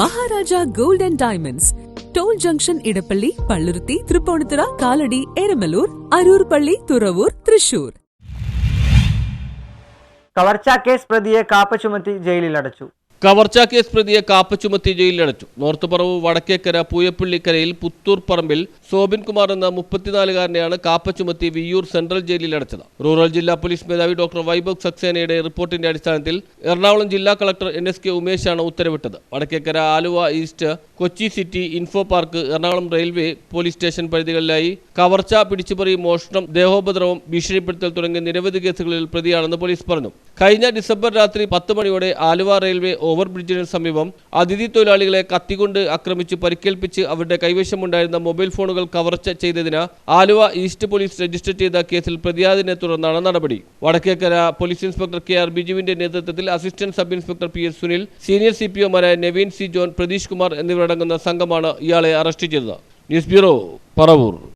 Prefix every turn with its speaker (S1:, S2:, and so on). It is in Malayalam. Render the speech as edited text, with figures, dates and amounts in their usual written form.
S1: Maharaja gold and diamonds, toll junction, Edappally, Palluruthy, Tripunithura, Kalady, Eramalloor, Aroor Palli, Thuravoor, Thrissur.
S2: കവർച്ചാ case പ്രതിയെ കാപ്പ ചുമത്തി ജയിലിലടച്ചു.
S3: കവർച്ചാ കേസ് പ്രതിയെ കാപ്പ ചുമത്തി ജയിലിലടച്ചു. നോർത്ത് പറവൂർ വടക്കേക്കര പൂയപ്പള്ളിക്കരയിൽ പുത്തൂർ പറമ്പിൽ സോബിൻ കുമാർ എന്ന 34-കാരനെയാണ് കാപ്പ ചുമത്തി വിയ്യൂർ സെൻട്രൽ ജയിലിലടച്ചത്. റൂറൽ ജില്ലാ പോലീസ് മേധാവി ഡോക്ടർ വൈഭവ് സക്സേനയുടെ റിപ്പോർട്ടിന്റെ അടിസ്ഥാനത്തിൽ എറണാകുളം ജില്ലാ കളക്ടർ NSK ഉമേഷാണ് ഉത്തരവിട്ടത്. Vadakkekkara, Aluva east, Kochi city, info park, Ernakulam railway police station പരിധികളിലായി കവർച്ച, പിടിച്ചുപറി, മോഷണം, ദേഹോപദ്രവം, ഭീഷണിപ്പെടുത്തൽ തുടങ്ങിയ നിരവധി കേസുകളിൽ പ്രതിയാണെന്ന് പോലീസ് പറഞ്ഞു. കഴിഞ്ഞ ഡിസംബർ രാത്രി 10 മണിയോടെ ആലുവ റെയിൽവേ ഓവർ ബ്രിഡ്ജിന് സമീപം അതിഥി തൊഴിലാളികളെ കത്തിക്കൊണ്ട് ആക്രമിച്ച് പരിക്കേൽപ്പിച്ച് അവരുടെ കൈവശമുണ്ടായിരുന്ന മൊബൈൽ ഫോണുകൾ കവർച്ച ചെയ്തതിന് ആലുവ ഈസ്റ്റ് പോലീസ് രജിസ്റ്റർ ചെയ്ത കേസിൽ പ്രതിയായതിനെ തുടർന്നാണ് നടപടി. വടക്കേക്കര പോലീസ് ഇൻസ്പെക്ടർ KR ബിജുവിന്റെ നേതൃത്വത്തിൽ assistant sub inspector PS Sunil, senior CPOമാരായ നെവീൻ C ജോൺ, പ്രതീഷ് കുമാർ എന്നിവരടങ്ങുന്ന സംഘമാണ് ഇയാളെ അറസ്റ്റ് ചെയ്തത്. News bureau, Paravur.